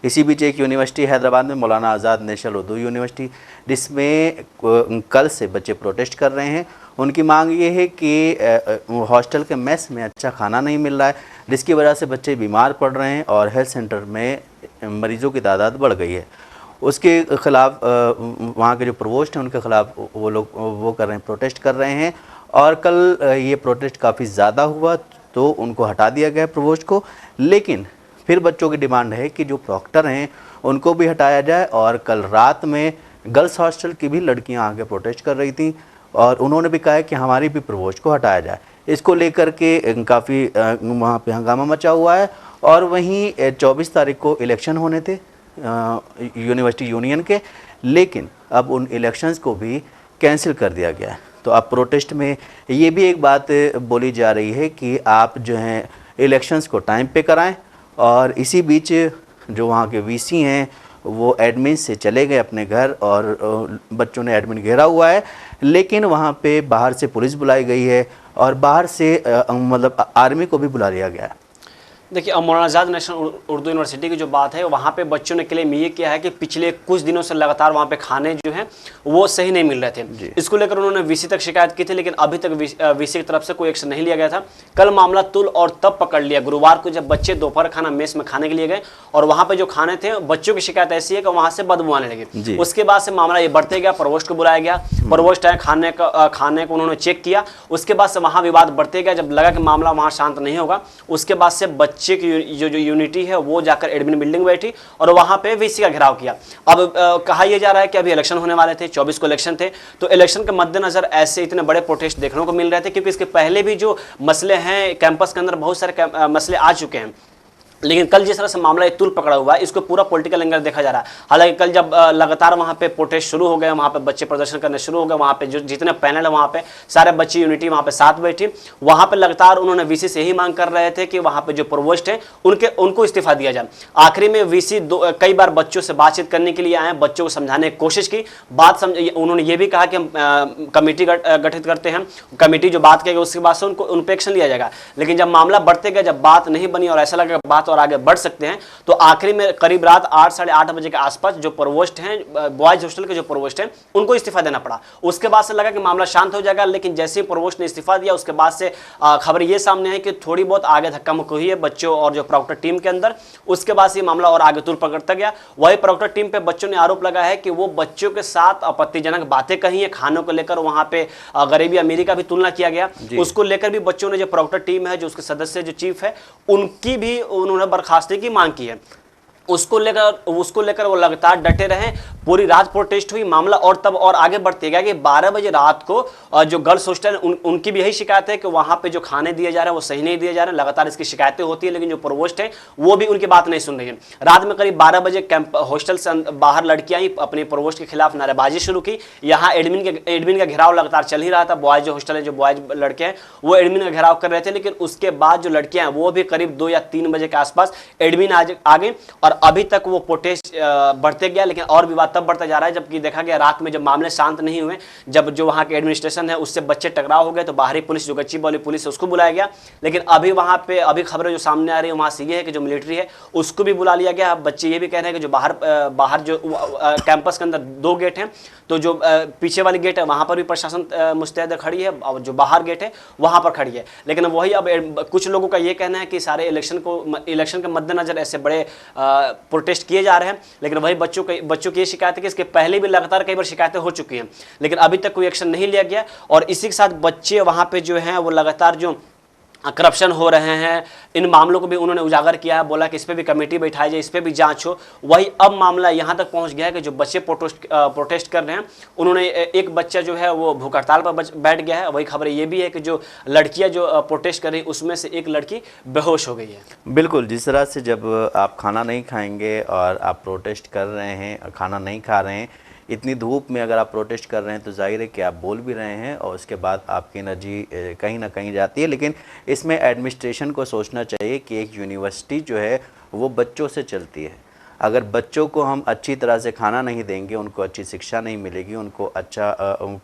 इसी बीच एक यूनिवर्सिटी हैदराबाद में मौलाना आज़ाद नेशनल उर्दू यूनिवर्सिटी, जिसमें कल से बच्चे प्रोटेस्ट कर रहे हैं। उनकी मांग ये है कि हॉस्टल के मेस में अच्छा खाना नहीं मिल रहा है, जिसकी वजह से बच्चे बीमार पड़ रहे हैं और हेल्थ सेंटर में मरीज़ों की तादाद बढ़ गई है। उसके ख़िलाफ़ वहाँ के जो प्रोवोस्ट हैं उनके ख़िलाफ़ वो लोग कर रहे हैं, प्रोटेस्ट कर रहे हैं। और कल ये प्रोटेस्ट काफ़ी ज़्यादा हुआ तो उनको हटा दिया गया प्रोवोस्ट को, लेकिन फिर बच्चों की डिमांड है कि जो प्रॉक्टर हैं उनको भी हटाया जाए। और कल रात में गर्ल्स हॉस्टल की भी लड़कियां आगे प्रोटेस्ट कर रही थी और उन्होंने भी कहा है कि हमारी भी प्रोवोस्ट को हटाया जाए। इसको लेकर के काफ़ी वहाँ पे हंगामा मचा हुआ है। और वहीं 24 तारीख को इलेक्शन होने थे यूनिवर्सिटी यूनियन के, लेकिन अब उन इलेक्शंस को भी कैंसिल कर दिया गया है। तो अब प्रोटेस्ट में ये भी एक बात बोली जा रही है कि आप जो हैं इलेक्शंस को टाइम पे कराएं। और इसी बीच जो वहाँ के वीसी हैं वो एडमिन से चले गए अपने घर और बच्चों ने एडमिन घेरा हुआ है, लेकिन वहाँ पे बाहर से पुलिस बुलाई गई है और बाहर से मतलब आर्मी को भी बुला लिया गया है। देखिए, मौलाना आज़ाद नेशनल उर्दू यूनिवर्सिटी की जो बात है, वहाँ पे बच्चों ने क्लेम ये किया है कि पिछले कुछ दिनों से लगातार वहाँ पे खाने जो हैं वो सही नहीं मिल रहे थे। इसको लेकर उन्होंने वीसी तक शिकायत की थी, लेकिन अभी तक वीसी की तरफ से कोई एक्शन नहीं लिया गया था। कल मामला तुल और तब पकड़ लिया गुरुवार को, जब बच्चे दोपहर खाना मेस में खाने के लिए गए और वहाँ पे जो खाने थे, बच्चों की शिकायत ऐसी है कि वहाँ से बदबू आने लगी। उसके बाद से मामला ये बढ़ते गया, प्रोवोस्ट को बुलाया गया, प्रोवोस्ट आए, खाने को उन्होंने चेक किया। उसके बाद से वहाँ विवाद बढ़ते गया। जब लगा कि मामला वहाँ शांत नहीं होगा, उसके बाद से बच्चे की जो यूनिटी है वो जाकर एडमिन बिल्डिंग में बैठी और वहां पे वीसी का घेराव किया। अब कहा यह जा रहा है कि अभी इलेक्शन होने वाले थे, 24 को इलेक्शन थे, तो इलेक्शन के मद्देनजर ऐसे इतने बड़े प्रोटेस्ट देखने को मिल रहे थे, क्योंकि इसके पहले भी जो मसले हैं कैंपस के अंदर बहुत सारे मसले आ चुके हैं। लेकिन कल जिस तरह से मामला तुल पकड़ा हुआ है, इसको पूरा पॉलिटिकल एंगल देखा जा रहा है। हालांकि कल जब लगातार वहां पे प्रोटेस्ट शुरू हो गए, वहां पे बच्चे प्रदर्शन करने शुरू हो गए, वहां पे जो जितने पैनल है वहां पे सारे बच्चे यूनिटी वहां पे साथ बैठी, वहां पे लगातार उन्होंने वीसी से ही मांग कर रहे थे कि वहां पे जो प्रोवोस्ट है उनको इस्तीफा दिया जाए। आखिरी में वीसी कई बार बच्चों से बातचीत करने के लिए आए, बच्चों को समझाने की कोशिश की, उन्होंने ये भी कहा कि हम कमेटी गठित करते हैं, कमेटी जो बात करेगी उसके बाद से उन पर एक्शन लिया जाएगा। लेकिन जब मामला बढ़ते गया, जब बात नहीं बनी और ऐसा लगा बात और आगे बढ़ सकते हैं, तो आखिरी में करीब रात 8 साढ़े 8 बजे के आसपास जो प्रोवोस्ट हैं, बॉयज हॉस्टल के जो प्रोवोस्ट हैं, उनको इस्तीफा देना पड़ा। उसके बाद से लगा कि मामला शांत हो जाएगा, लेकिन जैसे ही प्रोवोस्ट ने इस्तीफा दिया, उसके बाद से खबर ये सामने है कि थोड़ी बहुत आगे धक्का मुक्की हुई है बच्चों और जो प्रॉक्टर टीम के अंदर। उसके बाद से मामला और आगे तुल पकड़ता गया। वही प्रॉक्टर टीम पे बच्चों ने आरोप लगाया है कि वो बच्चों के साथ आपत्तिजनक बातें कही है, खानों को लेकर वहां पे गरीबी अमीरी का भी तुलना किया गया। उसको लेकर भी बच्चों ने, जो प्रॉक्टर टीम है, जो उसके सदस्य जो चीफ है, उनकी भी उन्होंने बर्खास्ती की मांग की है। उसको लेकर वो लगातार डटे रहे। पूरी रात प्रोटेस्ट हुई, मामला और तब और आगे बढ़ते गया कि 12 बजे रात को जो गर्ल्स हॉस्टल उनकी भी यही शिकायत है कि वहां पे जो खाने दिए जा रहे हैं वो सही नहीं दिए जा रहे हैं। लगातार इसकी शिकायतें होती है, लेकिन जो प्रोवोस्ट है वो भी उनकी बात नहीं सुन रही है। रात में करीब 12 बजे कैंप हॉस्टल से बाहर लड़कियां ही अपने प्रोवोस्ट के खिलाफ नारेबाजी शुरू की। यहाँ एडमिन का घेराव लगातार चल ही रहा था। बॉयज जो हॉस्टल है, जो बॉयज लड़के हैं, वो एडमिन का घेराव कर रहे थे, लेकिन उसके बाद जो लड़कियां हैं वो भी करीब 2 या 3 बजे के आसपास एडमिन आ गए और अभी तक वो प्रोटेस्ट बढ़ते गया। लेकिन और विवाद तब बढ़ता जा रहा है जबकि देखा गया रात में जब मामले शांत नहीं हुए, जब जो वहां के एडमिनिस्ट्रेशन है उससे बच्चे टकराव हो गए, तो बाहरी पुलिस, जो गच्ची वाली पुलिस है, उसको बुलाया गया। लेकिन अभी वहां पे खबरें जो सामने आ रही है वहां से ये है कि जो मिलिट्री है उसको भी बुला लिया गया। बच्चे ये भी कह रहे हैं कि जो बाहर जो कैंपस के अंदर 2 गेट हैं, तो जो पीछे वाली गेट है वहां पर भी प्रशासन मुस्तैद खड़ी है और जो बाहर गेट है वहां पर खड़ी है। लेकिन वही अब कुछ लोगों का ये कहना है कि सारे इलेक्शन के मद्देनजर ऐसे बड़े प्रोटेस्ट किए जा रहे हैं। लेकिन वही बच्चों की ये शिकायत है कि इसके पहले भी लगातार कई बार शिकायतें हो चुकी हैं, लेकिन अभी तक कोई एक्शन नहीं लिया गया। और इसी के साथ बच्चे वहां पे जो हैं वो लगातार जो करप्शन हो रहे हैं, इन मामलों को भी उन्होंने उजागर किया है। बोला कि इस पर भी कमेटी बैठाई जाए, इस पर भी जांच हो। वही अब मामला यहां तक पहुंच गया है कि जो बच्चे प्रोटेस्ट कर रहे हैं, उन्होंने एक बच्चा जो है वो भूख हड़ताल पर बैठ गया है। वही खबर ये भी है कि जो लड़कियां जो प्रोटेस्ट कर रही, उसमें से एक लड़की बेहोश हो गई है। बिल्कुल, जिस तरह से जब आप खाना नहीं खाएंगे और आप प्रोटेस्ट कर रहे हैं, खाना नहीं खा रहे हैं, इतनी धूप में अगर आप प्रोटेस्ट कर रहे हैं तो जाहिर है कि आप बोल भी रहे हैं और उसके बाद आपकी एनर्जी कहीं ना कहीं जाती है। लेकिन इसमें एडमिनिस्ट्रेशन को सोचना चाहिए कि एक यूनिवर्सिटी जो है वो बच्चों से चलती है। अगर बच्चों को हम अच्छी तरह से खाना नहीं देंगे, उनको अच्छी शिक्षा नहीं मिलेगी, उनको अच्छा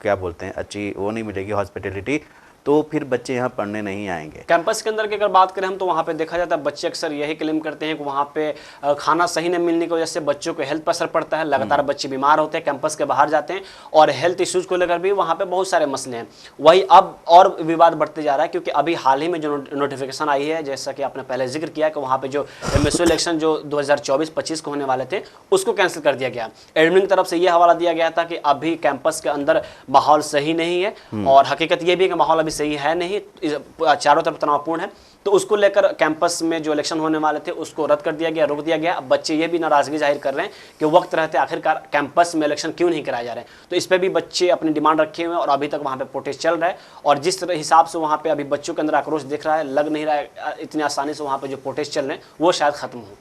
क्या बोलते हैं, अच्छी वो नहीं मिलेगी हॉस्पिटलिटी, तो फिर बच्चे यहाँ पढ़ने नहीं आएंगे। कैंपस के अंदर की अगर बात करें हम, तो वहाँ पे देखा जाता है बच्चे अक्सर यही क्लेम करते हैं कि वहाँ पे खाना सही न मिलने की वजह से बच्चों को हेल्थ पर असर पड़ता है, लगातार बच्चे बीमार होते हैं, कैंपस के बाहर जाते हैं, और हेल्थ इश्यूज को लेकर भी वहाँ पे बहुत सारे मसले हैं। वही अब और विवाद बढ़ते जा रहा है, क्योंकि अभी हाल ही में जो नोटिफिकेशन आई है, जैसा कि आपने पहले जिक्र किया कि वहाँ पे जो एमएसओ इलेक्शन जो 2024-25 को होने वाले थे उसको कैंसिल कर दिया गया। एडमिन की तरफ से ये हवाला दिया गया था कि अभी कैंपस के अंदर माहौल सही नहीं है, और हकीकत ये भी है कि माहौल अभी सही है नहीं, चारों तरफ तनावपूर्ण है। तो उसको लेकर कैंपस में जो इलेक्शन होने वाले थे उसको रद्द कर दिया गया, रोक दिया गया। अब बच्चे ये भी नाराजगी जाहिर कर रहे हैं कि वक्त रहते आखिरकार कैंपस में इलेक्शन क्यों नहीं कराए जा रहे हैं। तो इस पर भी बच्चे अपनी डिमांड रखे हुए हैं, और अभी तक वहाँ पे प्रोटेस्ट चल रहा है। और जिस हिसाब से वहाँ पे अभी बच्चों के अंदर आक्रोश दिख रहा है, लग नहीं रहा है इतनी आसानी से वहाँ पे जो प्रोटेस्ट चल रहे हैं वो शायद खत्म हो।